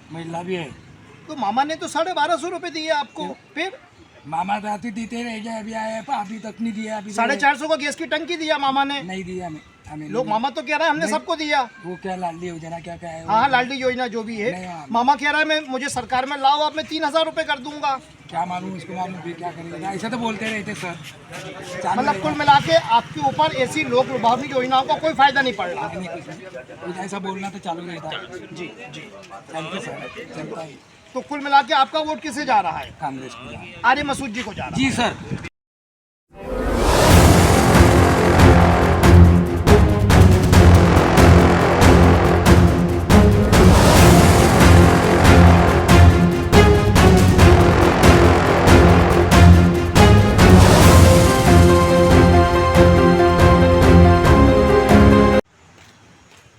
महिला भी है। तो मामा ने तो 1250 रुपए दिए आपको, फिर मामा राती देते रह गए, अभी आए अभी तक नहीं दिया। अभी 450 का गैस की टंकी दिया मामा ने। नहीं दिया हमें, लोग मामा तो कह रहा है हमने सबको दिया। वो क्या लाडली योजना क्या क्या है? हाँ, लाडली योजना जो भी है। मामा कह रहा है मैं मुझे सरकार में लाओ, अब मैं 3000 रुपए कर दूंगा। क्या मालूम उसको, मालूम भी क्या करेगा, ऐसा तो बोलते रहते सर। मतलब कुल मिला के आपके ऊपर ऐसी लोक लुभावनी योजनाओं का कोई फायदा नहीं पड़ रहा। कुछ ऐसा बोलना तो चालू रहता है। जी जी, चलते सर, चलता है। तो कुल मिला के आपका वोट किसे जा रहा है? कांग्रेस को। आर्य मसूद जी को जा रहा है। जी सर।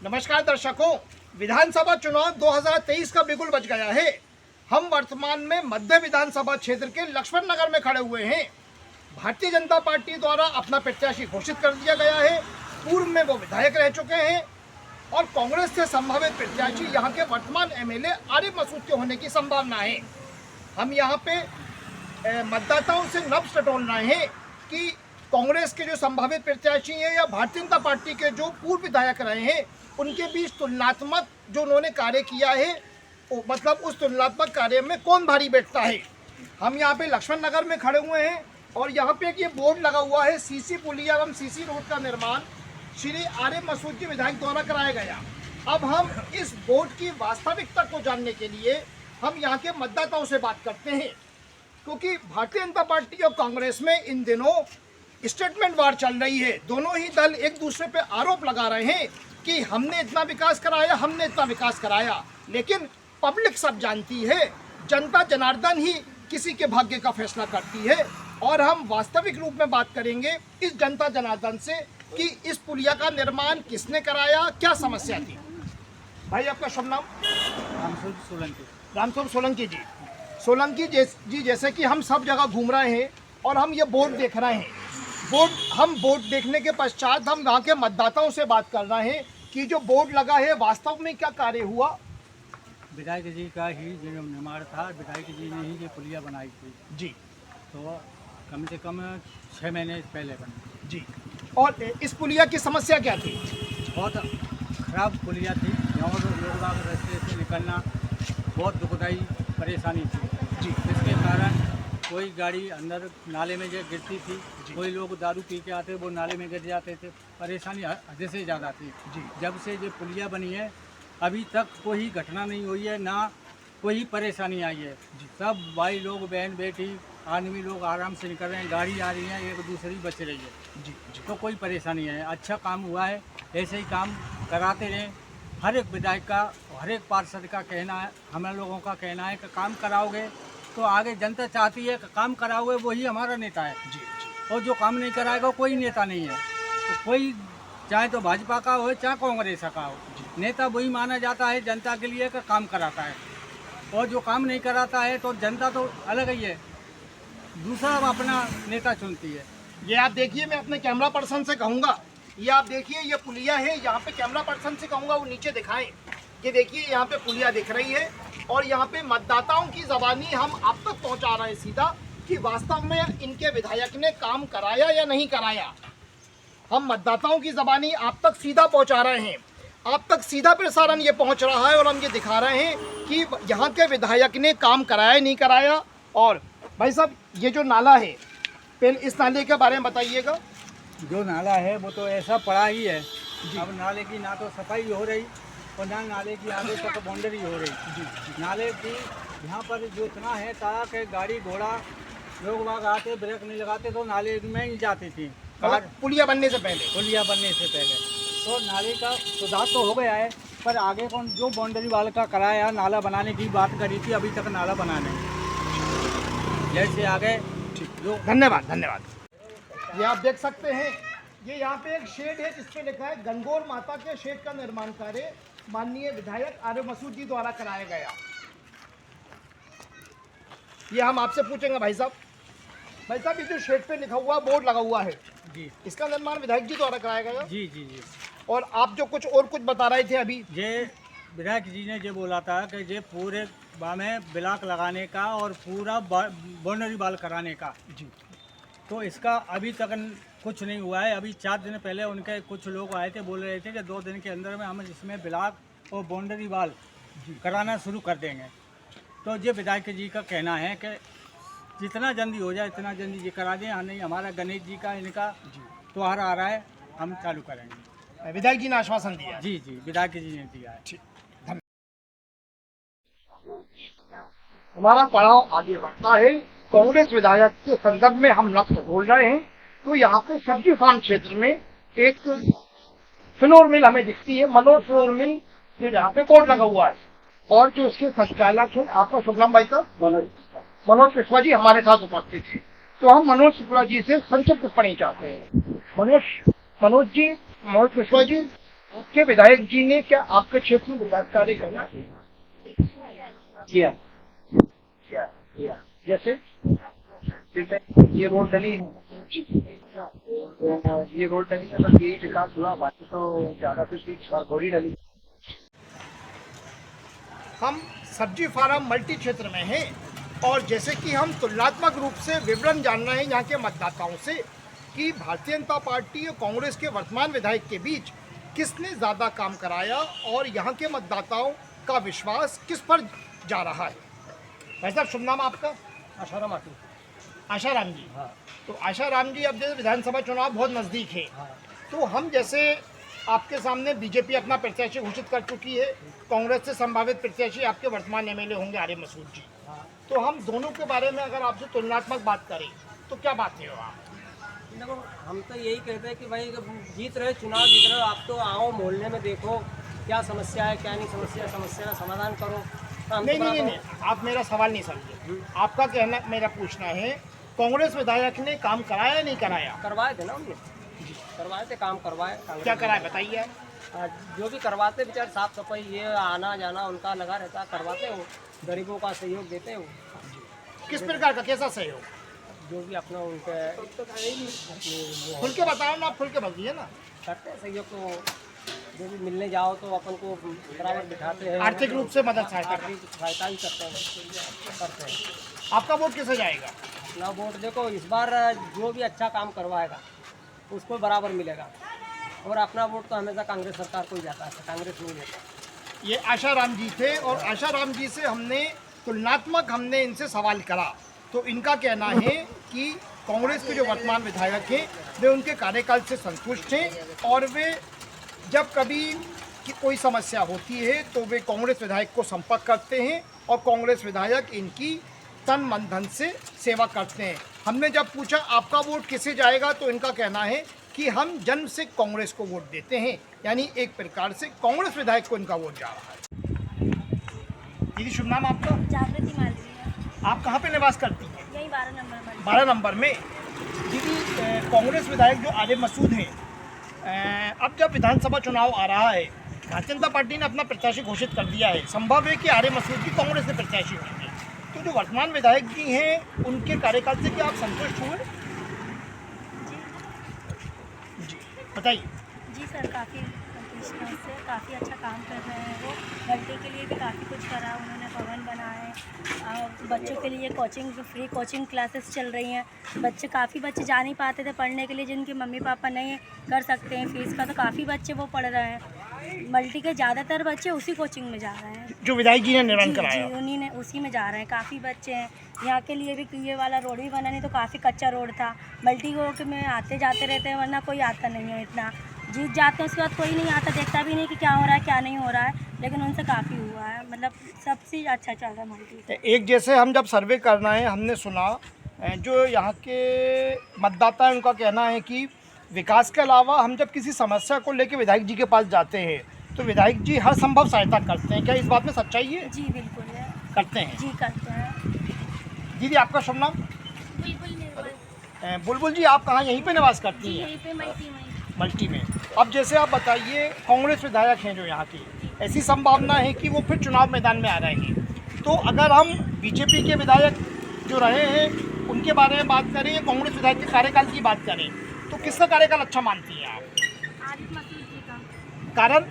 नमस्कार दर्शकों, विधानसभा चुनाव 2023 का बिगुल बज गया है। हम वर्तमान में मध्य विधानसभा क्षेत्र के लक्ष्मण नगर में खड़े हुए हैं। भारतीय जनता पार्टी द्वारा अपना प्रत्याशी घोषित कर दिया गया है। पूर्व में वो विधायक रह चुके हैं और कांग्रेस से संभावित प्रत्याशी यहाँ के वर्तमान एमएलए आरिफ मसूद के होने की संभावना है। हम यहाँ पे मतदाताओं से नब्ज टटोल रहे हैं कि कांग्रेस के जो संभावित प्रत्याशी हैं या भारतीय जनता पार्टी के जो पूर्व विधायक रहे हैं उनके बीच तुलनात्मक जो उन्होंने कार्य किया है, मतलब उस तुलनात्मक कार्य में कौन भारी बैठता है। हम यहाँ पे लक्ष्मण नगर में खड़े हुए हैं और यहाँ पे एक ये बोर्ड लगा हुआ है, सीसी पुलिया एवं सीसी रोड का निर्माण श्री आरिफ मसूद जी विधायक द्वारा कराया गया। अब हम इस बोर्ड की वास्तविकता को जानने के लिए हम यहाँ के मतदाताओं से बात करते हैं, क्योंकि भारतीय जनता पार्टी और कांग्रेस में इन दिनों स्टेटमेंट वार चल रही है। दोनों ही दल एक दूसरे पे आरोप लगा रहे हैं कि हमने इतना विकास कराया, हमने इतना विकास कराया, लेकिन पब्लिक सब जानती है, जनता जनार्दन ही किसी के भाग्य का फैसला करती है। और हम वास्तविक रूप में बात करेंगे इस जनता जनार्दन से कि इस पुलिया का निर्माण किसने कराया, क्या समस्या थी। भाई आपका शुभ नाम? रामस्वरूप सोलंकी। रामस्वरूप सोलंकी जी। सोलंकी जी, जैसे कि हम सब जगह घूम रहे हैं और हम ये बोर्ड देख रहे हैं। बोर्ड देखने के पश्चात हम यहाँ के मतदाताओं से बात कर रहे हैं कि जो बोर्ड लगा है वास्तव में क्या कार्य हुआ। विधायक जी का ही जो निर्माण था, विधायक जी ने ही ये पुलिया बनाई थी जी। तो कम से कम 6 महीने पहले बनी जी। और इस पुलिया की समस्या क्या थी? बहुत खराब पुलिया थी और लोग रास्ते से निकलना बहुत दुखदायी परेशानी थी जी। जिसके कारण कोई गाड़ी अंदर नाले में जो गिरती थी, कोई लोग दारू पी के आते वो नाले में गिर जाते थे, परेशानी हद से ज़्यादा थी जी। जब से ये पुलिया बनी है अभी तक कोई घटना नहीं हुई है, ना कोई परेशानी आई है। सब भाई लोग, बहन बेटी, आदमी लोग आराम से निकल रहे हैं, गाड़ी आ रही है, एक दूसरी बच रही है जी। तो कोई परेशानी है। अच्छा काम हुआ है, ऐसे ही काम कराते रहें। हर एक विधायक का, हर एक पार्षद का कहना है, हम लोगों का कहना है कि काम कराओगे तो आगे जनता चाहती है कि काम कराओगे, वही हमारा नेता है जी। और जो काम नहीं कराएगा कोई नेता नहीं है। तो कोई चाहे तो भाजपा का हो चाहे कांग्रेस का हो, नेता वही माना जाता है जनता के लिए कि काम कराता है, और जो काम नहीं कराता है तो जनता तो अलग ही है, दूसरा अपना नेता चुनती है। ये आप देखिए, मैं अपने कैमरा पर्सन से कहूँगा, ये आप देखिए, ये पुलिया है। यहाँ पे कैमरा पर्सन से कहूँगा वो नीचे दिखाएं। ये देखिए, यहाँ पे पुलिया दिख रही है और यहाँ पे मतदाताओं की ज़बानी हम आप तक पहुँचा रहे हैं सीधा कि वास्तव में इनके विधायक ने काम कराया या नहीं कराया। हम मतदाताओं की ज़बानी आप तक सीधा पहुँचा रहे हैं, आप तक सीधा प्रसारण ये पहुँच रहा है और हम ये दिखा रहे हैं कि यहाँ के विधायक ने काम कराया नहीं कराया। और भाई साहब, ये जो नाला है, पहले इस नाले के बारे में बताइएगा। जो नाला है वो तो ऐसा पड़ा ही है, अब नाले की ना तो सफाई हो रही और ना नाले की आगे तक बाउंड्री हो रही। नाले की यहाँ पर जो इतना है ताकि गाड़ी घोड़ा लोग वहाँ आते ब्रेक नहीं लगाते तो नाले में ही जाती थी कार, पुलिया बनने से पहले। पुलिया बनने से पहले तो नाले का सुधार तो हो गया है, पर आगे कौन जो बाउंड्री वाले का कराया, नाला बनाने की बात करी थी, अभी तक नाला बना नहीं। जैसे आगे जो धन्यवाद धन्यवाद। ये आप देख सकते हैं, ये यहाँ पे एक शेड है जिसपे लिखा है गंगोर माता के शेड का निर्माण कार्य माननीय विधायक आरिफ मसूद जी द्वारा कराया गया। ये हम आपसे पूछेंगे भाई साहब, ये जो शेड पे लिखा हुआ बोर्ड लगा हुआ है जी, इसका निर्माण विधायक जी द्वारा कराया गया। जी जी जी। और आप जो कुछ बता रहे थे अभी, ये विधायक जी ने ये बोला था कि ये पूरे में ब्लॉक लगाने का और पूरा बाउंड्री वाल कराने का जी। तो इसका अभी तक कुछ नहीं हुआ है। अभी 4 दिन पहले उनके कुछ लोग आए थे, बोल रहे थे कि 2 दिन के अंदर में हम इसमें ब्लॉक और बाउंड्री वाल कराना शुरू कर देंगे। तो ये विधायक जी का कहना है कि जितना जल्दी हो जाए इतना जल्दी ये करा दें। नहीं, हमारा गणेश जी का इनका त्योहार आ रहा है, हम चालू करेंगे। विधायक जी ने आश्वासन दिया है। जी जी, विधायक जी ने दिया है। ठीक, धन्यवाद। हमारा पड़ाव आगे बढ़ता है। कांग्रेस विधायक के संदर्भ में हम लक्ष्य बोल रहे हैं। तो यहाँ पे सब्जी फार्म क्षेत्र में एक फ्लोर मिल हमें दिखती है, मनोज फ्लोर मिल, यहाँ पे कोर्ट लगा हुआ है और जो इसके संचालक है, आपका शुभ नाम भाई साहब? मनोज शुक्ला जी हमारे साथ उपस्थित है। तो हम मनोज शुक्ला जी से संक्षिप्त टिप्पणी चाहते हैं। मनोज शुक्ला जी, आपके विधायक जी ने क्या आपके क्षेत्र में विकास कार्य करना किया? जैसे ये रोड डली है, ये रोड डली है, बस यही विकास हुआ, बाकी तो ज्यादा कुछ घोड़ी डली। हम सब्जी फार्म मल्टी क्षेत्र में हैं और जैसे कि हम तुलनात्मक रूप से विवरण जान रहे हैं यहाँ के मतदाताओं से कि भारतीय जनता पार्टी और कांग्रेस के वर्तमान विधायक के बीच किसने ज़्यादा काम कराया और यहाँ के मतदाताओं का विश्वास किस पर जा रहा है। भाई साहब, शुभ नाम आपका? आशाराम आटू। आशाराम जी। हाँ। तो आशाराम जी, अब जैसे विधानसभा चुनाव बहुत नज़दीक है, हाँ। तो हम जैसे आपके सामने बीजेपी अपना प्रत्याशी घोषित कर चुकी है, कांग्रेस से संभावित प्रत्याशी आपके वर्तमान एमएलए होंगे आर्य मसूद जी। हाँ। तो हम दोनों के बारे में अगर आपसे तुलनात्मक बात करें तो क्या बात है आप? देखो, हम तो यही कहते हैं कि भाई जीत रहे, चुनाव जीत रहे हो, आप तो आओ मोहल्ले में देखो क्या समस्या है, क्या नहीं समस्या का समाधान करो। नहीं, आप मेरा सवाल नहीं समझे। आपका कहना, मेरा पूछना है, कांग्रेस विधायक ने काम कराया या नहीं कराया? करवाए थे ना उनने, करवाए थे, काम करवाए। क्या कराया बताइए। जो भी करवाते बेचारे, साफ सफाई, ये आना जाना उनका लगा रहता, करवाते हो, गरीबों का सहयोग देते हो। किस प्रकार का, कैसा सहयोग? जो भी अपना उनके खुल के बताओ ना, आप खुल के बताइए ना। करते हैं सहयोग, तो जो भी मिलने जाओ तो अपन को बराबर बिठाते हैं, आर्थिक रूप से मदद सहायता आर्थिक सहायता ही करते हैं। आपका वोट किसे जाएगा? अपना वोट देखो, इस बार जो भी अच्छा काम करवाएगा उसको बराबर मिलेगा और अपना वोट तो हमेशा कांग्रेस सरकार को ही जाता है, कांग्रेस नहीं देता। ये आशाराम जी थे और आशाराम जी से हमने तुलनात्मक इनसे सवाल करा तो इनका कहना है कि कांग्रेस के जो वर्तमान विधायक हैं वे उनके कार्यकाल से संतुष्ट हैं और वे जब कभी कि कोई समस्या होती है तो वे कांग्रेस विधायक को संपर्क करते हैं और कांग्रेस विधायक इनकी तन मन धन से सेवा करते हैं। हमने जब पूछा आपका वोट किसे जाएगा तो इनका कहना है कि हम जन्म से कांग्रेस को वोट देते हैं, यानी एक प्रकार से कांग्रेस विधायक को इनका वोट जा रहा है। दीदी, शुभ नाम आपका? जागृति मालवीय। आप कहाँ पे निवास करती हैं? यही 12 नंबर पर। 12 नंबर में। दीदी, कांग्रेस विधायक जो आर्य मसूद हैं, अब जब विधानसभा चुनाव आ रहा है, भारतीय जनता पार्टी ने अपना प्रत्याशी घोषित कर दिया है, संभव है कि आर्य मसूद भी कांग्रेस के प्रत्याशी होंगे। तो जो वर्तमान विधायक जी हैं उनके कार्यकाल से क्या आप संतुष्ट हुए? जी बताइए। जी सर, काफ़ी संतुष्ट हैं उससे, काफ़ी अच्छा काम कर रहे हैं वो। मल्टी के लिए भी काफ़ी कुछ करा उन्होंने, भवन बनाए, बच्चों के लिए कोचिंग, फ्री कोचिंग क्लासेस चल रही हैं। काफ़ी बच्चे जा नहीं पाते थे पढ़ने के लिए, जिनके मम्मी पापा नहीं कर सकते हैं फीस का, तो काफ़ी बच्चे वो पढ़ रहे हैं। मल्टी के ज़्यादातर बच्चे उसी कोचिंग में जा रहे हैं जो विधायक जी ने निर्माण कराया। जी, उन्हीं ने उसी में जा रहे हैं। काफ़ी बच्चे हैं। यहाँ के लिए भी ये वाला रोड भी बना नहीं तो काफ़ी कच्चा रोड था। मल्टी को में आते जाते रहते हैं, वरना कोई आता नहीं है इतना। जीत जाते हैं उसके बाद कोई नहीं आता, देखता भी नहीं कि क्या हो रहा है क्या नहीं हो रहा है, लेकिन उनसे काफ़ी हुआ है, मतलब सबसे अच्छा चल रहा है मल्टी। एक जैसे हम जब सर्वे करना है, हमने सुना जो यहाँ के मतदाता हैं उनका कहना है कि विकास के अलावा हम जब किसी समस्या को लेकर विधायक जी के पास जाते हैं तो विधायक जी हर संभव सहायता करते हैं। क्या इस बात में सच्चाई है? जी बिल्कुल है, करते हैं। जी करते हैं। दीदी, आपका शुभ नाम? बुलबुल निर्मल। बुलबुल जी, आप कहाँ यहीं पे निवास करती हैं? यहीं पे मल्टी में। अब जैसे आप बताइए, कांग्रेस विधायक हैं जो यहाँ की, ऐसी संभावना है कि वो फिर चुनाव मैदान में आ रहे हैं, तो अगर हम बीजेपी के विधायक जो रहे हैं उनके बारे में बात करें या कांग्रेस विधायक के कार्यकाल की बात करें तो किसका कार्यकाल अच्छा मानती हैं आप? आरिफ मसूद जी का। कारण?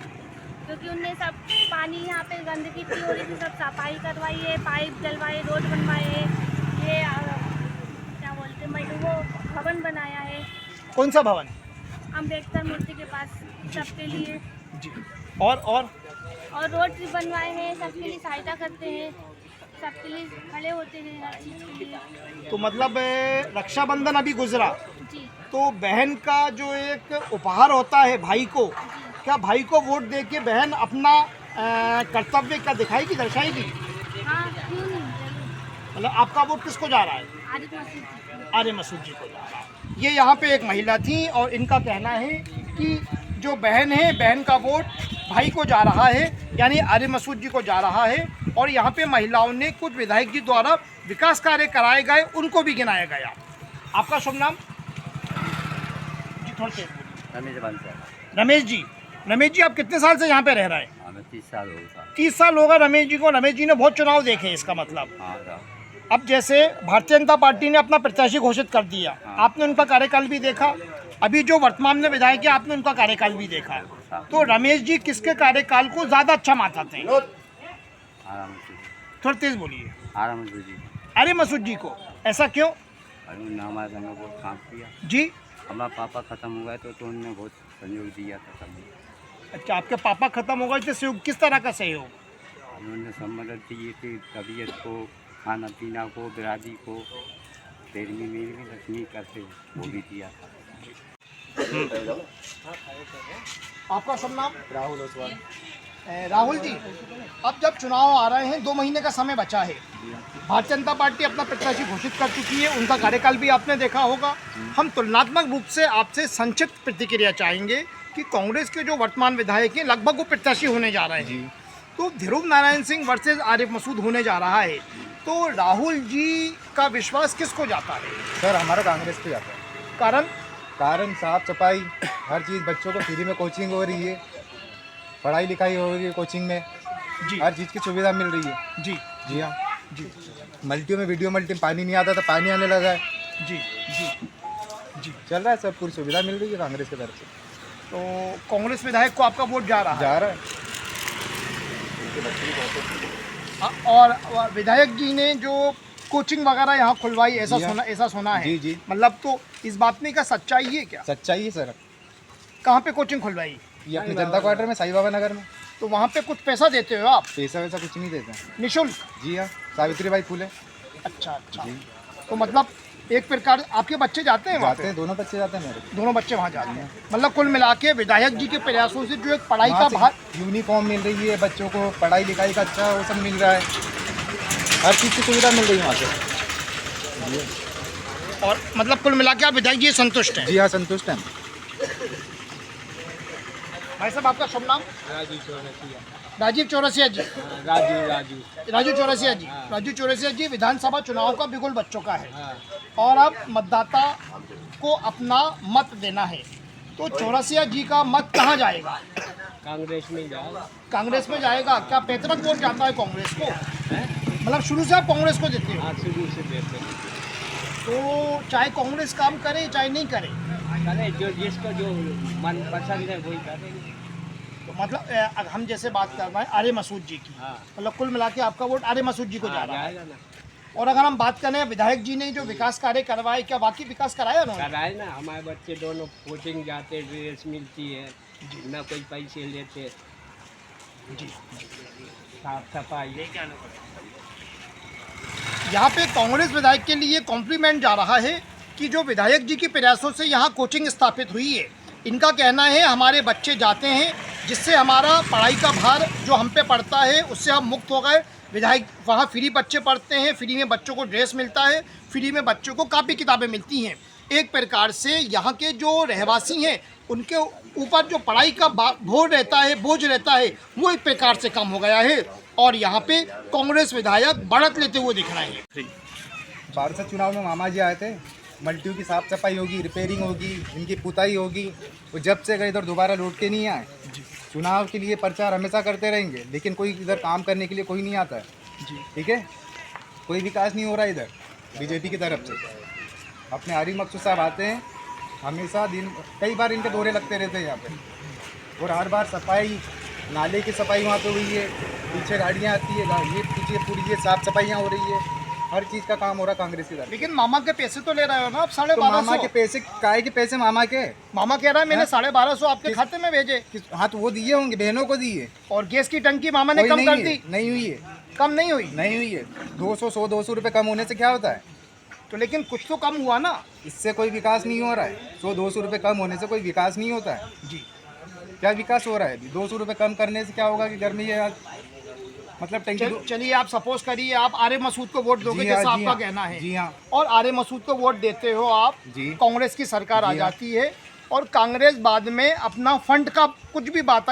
क्योंकि उनने सब पानी यहाँ पे गंदगी इतनी हो रही थी, सब सफाई करवाई है, पाइप डलवाए, रोड बनवाए है, ये क्या बोलते हैं वो भवन बनाया है कौन सा भवन? अम्बेडकर मूर्ति के पास सबके लिए, जी। और रोड भी बनवाए हैं, सबके लिए सहायता करते हैं, सबके लिए खड़े होते हैं हर चीज़ के लिए। तो मतलब रक्षाबंधन अभी गुजरा, जी तो बहन का जो एक उपहार होता है भाई को, क्या भाई को वोट दे के बहन अपना कर्तव्य का दिखाएगी, दर्शाएगी? हाँ, क्यों नहीं, जरूर। मतलब आपका वोट किसको जा रहा है? आरिफ मसूद जी। आर्य मसूद जी को जा रहा है। ये यहाँ पे एक महिला थी और इनका कहना है कि जो बहन है, बहन का वोट भाई को जा रहा है, यानी आर्य मसूद जी को जा रहा है। और यहाँ पे महिलाओं ने कुछ विधायक जी द्वारा विकास कार्य कराए गए, उनको भी गिनाया गया। आपका शुभ नाम? जी थोड़ा तेज बोलिए। रमेश बंसल। रमेश जी आप कितने साल से यहाँ पे रह रहे हैं? हमें 30 साल हो गया। 30 साल होगा रमेश जी को। रमेश जी ने बहुत चुनाव देखे, इसका मतलब हाँ अब जैसे भारतीय जनता पार्टी ने अपना प्रत्याशी घोषित कर दिया, आपने उनका कार्यकाल भी देखा, अभी जो वर्तमान में विधायक है आपने उनका कार्यकाल भी देखा, तो रमेश जी किसके कार्यकाल को ज़्यादा अच्छा मानते हैं? आराम से थोड़ा तेज बोलिए। आराम से जी। आर्य मसूद जी को, ऐसा क्यों? अरे उन्होंने हमारे संग बहुत काम किया जी। हमारा पापा ख़त्म हो गए तो उन्होंने बहुत सहयोग दिया था सब। अच्छा, आपके पापा खत्म हो गए थे, सहयोग किस तरह का सहयोग? उन्होंने सब मदद दी थी, तबीयत को, खाना पीना को, बिरादी को, तेरी में मेरी भी लक्ष्मी करते वो भी दिया था। आपका सब नाम? राहुल ओसवाल। राहुल जी, अब जब चुनाव आ रहे हैं, 2 महीने का समय बचा है, भारतीय जनता पार्टी अपना प्रत्याशी घोषित कर चुकी है, उनका कार्यकाल भी आपने देखा होगा। हम तुलनात्मक रूप से आपसे संक्षिप्त प्रतिक्रिया चाहेंगे कि कांग्रेस के जो वर्तमान विधायक हैं लगभग वो प्रत्याशी होने जा रहे हैं, तो ध्रुव नारायण सिंह वर्सेस आरिफ मसूद होने जा रहा है, तो राहुल जी का विश्वास किसको जाता है? सर हमारा कांग्रेस पे जाता है। कारण साफ सफाई, हर चीज़, बच्चों को फ्री में कोचिंग हो रही है, पढ़ाई लिखाई हो रही है कोचिंग में जी, हर चीज़ की सुविधा मिल रही है। जी जी हाँ जी। मल्टियों में वीडियो मल्टी में पानी नहीं आता था, पानी आने लगा है। जी जी जी। चल रहा है, सब पूरी सुविधा मिल रही है कांग्रेस की तरफ से। तो कांग्रेस विधायक को आपका वोट जा रहा है? जा रहा है। और विधायक जी ने जो कोचिंग वगैरह यहाँ खुलवाई, ऐसा जी हाँ। ऐसा सुना है। जी जी। मतलब तो इस बात में क्या सच्चाई है क्या? सच्चाई है सर। कहाँ पे कोचिंग खुलवाई? ये अपने जनता क्वार्टर में, साई बाबा नगर में। तो वहाँ पे कुछ पैसा देते हो आप? पैसा वैसा कुछ नहीं देते हैं। निःशुल्क? जी हाँ, सावित्रीबाई फुले। अच्छा अच्छा। तो मतलब एक प्रकार आपके बच्चे जाते हैं वहाँ जाते हैं, दोनों बच्चे जाते हैं मेरे। दोनों बच्चे वहाँ जाते हैं। मतलब कुल मिला के विधायक जी के प्रयासों से जो एक पढ़ाई का वहाँ से भार, यूनिफॉर्म मिल रही है बच्चों को, पढ़ाई लिखाई का अच्छा वो सब मिल रहा है, हर चीज़ की सुविधा मिल रही है वहाँ से। और मतलब कुल मिला के आप विधायक जी संतुष्ट हैं? जी हाँ, संतुष्ट हैं। भाई साहब आपका शुभ नाम? राजीव चौरसिया जी। राजू चौरसिया जी। राजू चौरसिया जी, विधानसभा चुनाव का बिगुल बच चुका है और अब मतदाता को अपना मत देना है, तो चौरसिया जी का मत कहाँ जाएगा? कांग्रेस में जाएगा। कांग्रेस में जाएगा। क्या पैतृक वोट जाता है कांग्रेस को? मतलब शुरू से आप कांग्रेस को देते हो? हाँ, शुरू से देते हैं। तो चाहे कांग्रेस काम करे चाहे नहीं करे, करे जो जिसको जो मन पसंद है वही करेंगे। तो मतलब अगर हम जैसे बात कर रहे हैं आर्य मसूद जी की, हाँ। मतलब कुल मिला के आपका वोट आर्य मसूद जी को जा रहा है। जाएगा ना। और अगर हम बात करें विधायक जी ने जो विकास कार्य करवाए, क्या वाकई विकास कराया उन्होंने? कराए ना, हमारे बच्चे दोनों कोचिंग जाते, ड्रेस मिलती है, ना कोई पैसे लेते, जी। साफ सफाई। यहाँ पे कांग्रेस विधायक के लिए कॉम्प्लीमेंट जा रहा है कि जो विधायक जी के प्रयासों से यहाँ कोचिंग स्थापित हुई है, इनका कहना है हमारे बच्चे जाते हैं, जिससे हमारा पढ़ाई का भार जो हम पे पड़ता है उससे हम मुक्त हो गए। विधायक वहाँ फ्री बच्चे पढ़ते हैं, फ्री में बच्चों को ड्रेस मिलता है, फ्री में बच्चों को कापी किताबें मिलती हैं। एक प्रकार से यहाँ के जो रहवासी हैं उनके ऊपर जो पढ़ाई का बोझ रहता है वो एक प्रकार से कम हो गया है और यहाँ पे कांग्रेस विधायक बढ़त लेते हुए दिख रहे हैं। पार्षद चुनाव में मामा जी आए थे, मल्टियों की साफ सफाई होगी, रिपेयरिंग होगी, इनकी पुताई होगी, वो जब से गए इधर दोबारा लौट के नहीं आए। चुनाव के लिए प्रचार हमेशा करते रहेंगे, लेकिन कोई इधर काम करने के लिए कोई नहीं आता है। ठीक है, कोई विकास नहीं हो रहा इधर बीजेपी की तरफ से। अपने आरिफ मकसूद साहब आते हैं, हमेशा दिन कई बार इनके दौरे लगते रहते हैं यहाँ पे, और हर बार सफाई नाले की सफाई वहाँ पे हुई है, पीछे गाड़ियाँ आती है, ये पीछे पूरी ये साफ सफाइयाँ हो रही है, हर चीज़ का काम हो रहा है कांग्रेस की तरफ। लेकिन मामा के पैसे तो ले रहे हो ना आप, 1250। तो मामा के पैसे, काहे के पैसे मामा के? मामा कह रहा है मैंने 1250 आपके खाते में भेजे। हाँ तो वो दिए होंगे, बहनों को दिए। और गैस की टंकी मामा ने कोई कम नहीं कर है, दी? नहीं हुई है, कम नहीं हुई। नहीं हुई है। 200 रुपए कम होने से क्या होता है? तो लेकिन कुछ तो कम हुआ ना। इससे कोई विकास नहीं हो रहा है। 100-200 रुपए कम होने से कोई विकास नहीं होता है जी। क्या विकास हो रहा है? 200 रुपए कम करने से क्या होगा कि गर्मी है, मतलब टंकी चलिए आप सपोज करिए आप आर्य मसूद को वोट दोगे, जी हाँ, जैसा जी आपका हाँ, कहना है। जी हाँ। और आर्य मसूद को वोट देते हो आप, जी। कांग्रेस की सरकार आ जी हाँ। जाती है और कांग्रेस बाद में अपना फंड का कुछ भी बात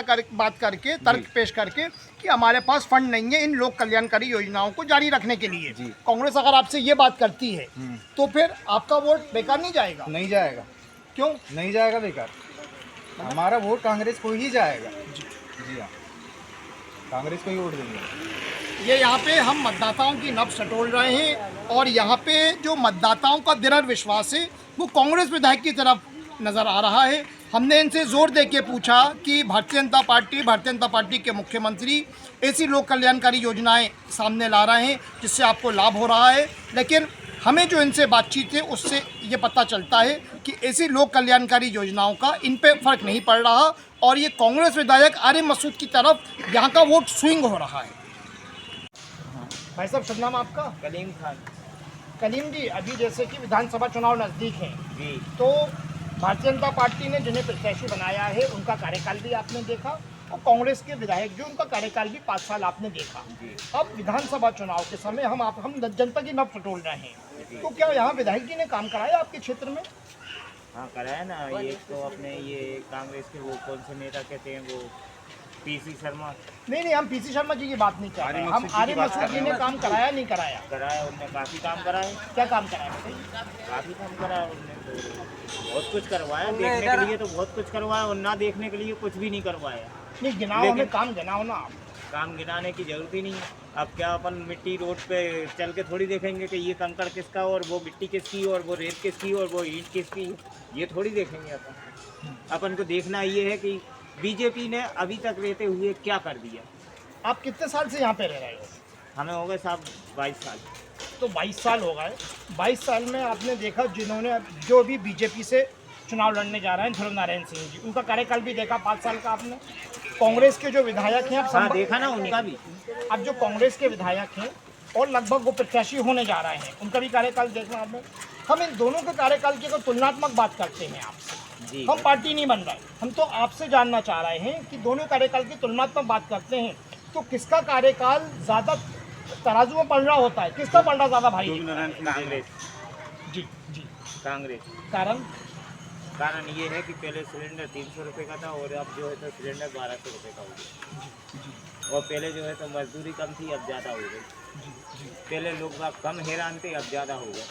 करके तर्क पेश करके कि हमारे पास फंड नहीं है इन लोक कल्याणकारी योजनाओं को जारी रखने के लिए। जी। कांग्रेस अगर आपसे ये बात करती है तो फिर आपका वोट बेकार नहीं जाएगा? नहीं जाएगा। क्यों नहीं जाएगा बेकार? हमारा वोट कांग्रेस को ही जाएगा। जी हाँ, कांग्रेस को ही वोट देंगे। ये यहाँ पे हम मतदाताओं की नब्ज टटोल रहे हैं और यहाँ पे जो मतदाताओं का दृढ़ विश्वास है वो कांग्रेस विधायक की तरफ नज़र आ रहा है। हमने इनसे जोर दे के पूछा कि भारतीय जनता पार्टी के मुख्यमंत्री ऐसी लोक कल्याणकारी योजनाएं सामने ला रहे हैं जिससे आपको लाभ हो रहा है, लेकिन हमें जो इनसे बातचीत है उससे ये पता चलता है कि ऐसी लोक कल्याणकारी योजनाओं का इन पे फर्क नहीं पड़ रहा और ये कांग्रेस विधायक आर्य मसूद की तरफ यहाँ का वोट स्विंग हो रहा है। भाई साहब शुभ नाम आपका? कलीम खान। कलीम जी, अभी जैसे कि विधानसभा चुनाव नज़दीक हैं जी। तो भारतीय जनता पार्टी ने जिन्हें प्रत्याशी बनाया है उनका कार्यकाल भी आपने देखा और कांग्रेस के विधायक जो उनका कार्यकाल भी 5 साल आपने देखा। अब विधानसभा चुनाव के समय हम जनता की नब्ज टटोल रहे हैं, तो क्या यहाँ विधायक जी ने काम कराया आपके क्षेत्र में? हाँ कराया ना, ये तो अपने ये कांग्रेस के वो कौन से नेता कहते हैं वो पीसी शर्मा। नहीं, हम पीसी शर्मा जी की बात नहीं कर रहे, हम आर्य मसूद जी ने काम कराया नहीं कराया? कराया, उनने काफ़ी काम कराए। क्या काम कराया बताइए? काफ़ी काम कराया उनने, तो बहुत कुछ करवाया, देखने के लिए तो बहुत कुछ करवाया और ना देखने के लिए कुछ भी नहीं करवाया। नहीं गिनाओ, हमें काम गिनाओ ना आप। काम गिनाने की जरूरत ही नहीं है। अब क्या अपन मिट्टी रोड पे चल के थोड़ी देखेंगे कि ये कंकड़ किसका और वो मिट्टी किसकी और वो रेत किसकी और वो ईंट किसकी, ये थोड़ी देखेंगे अपन को देखना ये है कि बीजेपी ने अभी तक रहते हुए क्या कर दिया। आप कितने साल से यहाँ पे रह रहे हो? हमें हो गए साहब 22 साल। तो 22 साल हो गए। 22 साल में आपने देखा जिन्होंने जो भी बीजेपी से चुनाव लड़ने जा रहे हैं ध्रुव नारायण सिंह जी, उनका कार्यकाल भी देखा 5 साल का आपने। कांग्रेस के जो विधायक हैं हाँ देखा ना उनका भी। अब जो कांग्रेस के विधायक हैं और लगभग वो प्रत्याशी होने जा रहे हैं उनका भी कार्यकाल देखना आपने। हम इन दोनों के कार्यकाल की अगर तुलनात्मक बात करते हैं आपसे, हम पार्टी नहीं बन रहे, हम तो आपसे जानना चाह रहे हैं कि दोनों कार्यकाल की तुलनात्मक बात करते हैं तो किसका कार्यकाल ज़्यादा तराजू में पड़ रहा होता है, किसका पड़ रहा ज़्यादा भाई? कांग्रेस। जी जी। कांग्रेस। कारण ये है कि पहले सिलेंडर 300 रुपये का था और अब जो है तो सिलेंडर 1200 रुपये का हो गया। और पहले जो है तो मजदूरी कम थी, अब ज़्यादा हो गई। पहले लोग कम हैरान थे, अब ज़्यादा हो गया।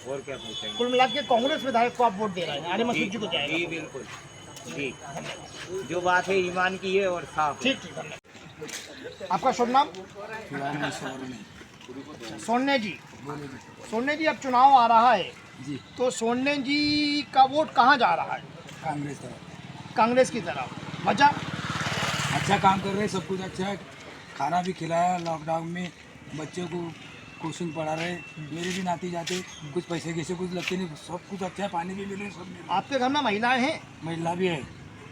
और क्या पूछेंगे? कुल मिला के कांग्रेस विधायक को आप वोट दे रहे हैं, आर्य मसूद जी को जाएगा? जी बिल्कुल ठीक, जो बात है ईमान की है और साफ। ठीक आपका शुभ नाम? सोन्ने जी। सोन्ने जी, अब चुनाव आ रहा है जी, तो सोन्ने जी का वोट कहाँ जा रहा है? कांग्रेस तरफ। कांग्रेस की तरफ। वजह? अच्छा काम कर रहे हैं, सब कुछ अच्छा है, खाना भी खिलाया, लॉकडाउन में बच्चों को कोचिंग पढ़ा रहे, मेरे भी नाती जाते, कुछ पैसे कैसे कुछ लगते नहीं, सब कुछ अच्छा है, पानी भी मिले सब मिले। आपके घर में महिलाएं हैं? महिला भी है।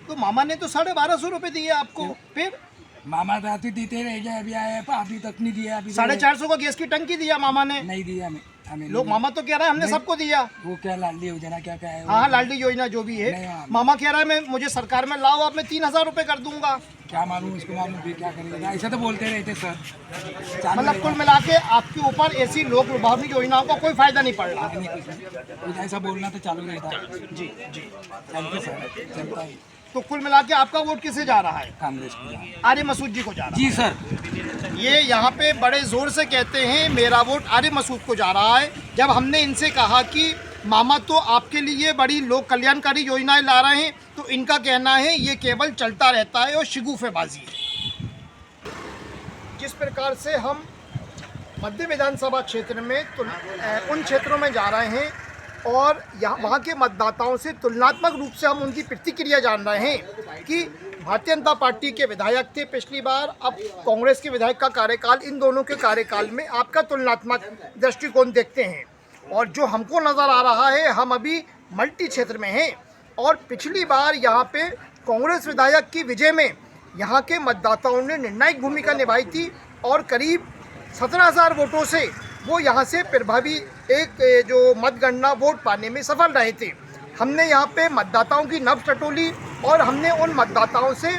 तो मामा ने तो 1250 रुपये दिए आपको, फिर? मामा राती देते रह गए, अभी आए अभी तक नहीं दिया। अभी 450 का गैस की टंकी दिया मामा ने? नहीं दिया हमें लोग मामा तो कह रहा है हमने सबको दिया। वो क्या लाडली योजना क्या है? हाँ लाडली योजना जो भी है, मामा कह रहा है मैं मुझे सरकार में लाओ, अब मैं 3000 रुपये कर दूंगा। क्या मालूम उसको, मालूम भी क्या करेगा, ऐसा तो बोलते रहते सर। मतलब कुल मिला के आपके ऊपर ऐसी लोक लुभावनी योजनाओं का कोई फायदा नहीं पड़ रहा? कुछ ऐसा बोलना तो चालू रहता है। जी जी चलते सर, चलता है। तो कुल मिला के आपका वोट किसे जा रहा है? कांग्रेस को। आर्य मसूद जी को जा रहा है? जी सर। ये यहाँ पे बड़े ज़ोर से कहते हैं मेरा वोट आर्य मसूद को जा रहा है। जब हमने इनसे कहा कि मामा तो आपके लिए बड़ी लोक कल्याणकारी योजनाएं ला रहे हैं तो इनका कहना है ये केवल चलता रहता है और शिगुफेबाजी है। जिस प्रकार से हम मध्य विधानसभा क्षेत्र में तो उन क्षेत्रों में जा रहे हैं और यहाँ वहाँ के मतदाताओं से तुलनात्मक रूप से हम उनकी प्रतिक्रिया जान रहे हैं कि भारतीय जनता पार्टी के विधायक थे पिछली बार, अब कांग्रेस के विधायक का कार्यकाल, इन दोनों के कार्यकाल में आपका तुलनात्मक दृष्टिकोण देखते हैं। और जो हमको नज़र आ रहा है, हम अभी मल्टी क्षेत्र में हैं और पिछली बार यहाँ पे कांग्रेस विधायक की विजय में यहाँ के मतदाताओं ने निर्णायक भूमिका निभाई थी और करीब 17,000 वोटों से वो यहाँ से प्रभावी एक जो मतगणना वोट पाने में सफल रहे थे। हमने यहाँ पे मतदाताओं की नब्ज टटोली और हमने उन मतदाताओं से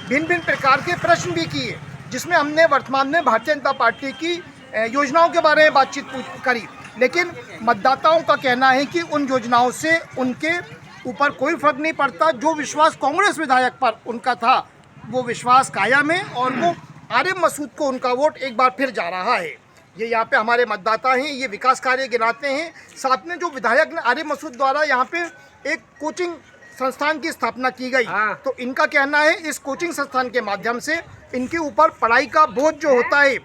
भिन्न भिन्न प्रकार के प्रश्न भी किए, जिसमें हमने वर्तमान में भारतीय जनता पार्टी की योजनाओं के बारे में बातचीत करी। लेकिन मतदाताओं का कहना है कि उन योजनाओं से उनके ऊपर कोई फर्क नहीं पड़ता। जो विश्वास कांग्रेस विधायक पर उनका था वो विश्वास कायम है और वो आरिफ मसूद को उनका वोट एक बार फिर जा रहा है। ये यहाँ पे हमारे मतदाता हैं, ये विकास कार्य गिनाते हैं। साथ में जो विधायक ने आरिफ मसूद द्वारा यहाँ पे एक कोचिंग संस्थान की स्थापना की गई, तो इनका कहना है इस कोचिंग संस्थान के माध्यम से इनके ऊपर पढ़ाई का बोझ जो होता है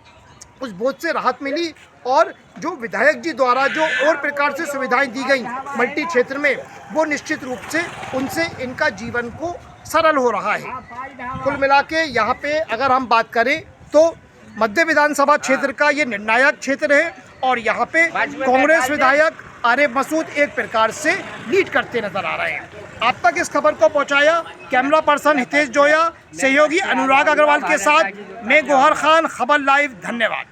उस बोझ से राहत मिली और जो विधायक जी द्वारा जो और प्रकार से सुविधाएं दी गई मल्टी क्षेत्र में, वो निश्चित रूप से उनसे इनका जीवन को सरल हो रहा है। कुल मिला के यहाँ पे अगर हम बात करें तो मध्य विधानसभा क्षेत्र का ये निर्णायक क्षेत्र है और यहाँ पे कांग्रेस विधायक आरिफ मसूद एक प्रकार से लीड करते नजर आ रहे हैं। आप तक इस खबर को पहुंचाया कैमरा पर्सन हितेश जोया, सहयोगी अनुराग अग्रवाल के साथ मैं गौहर खान, खबर लाइव। धन्यवाद।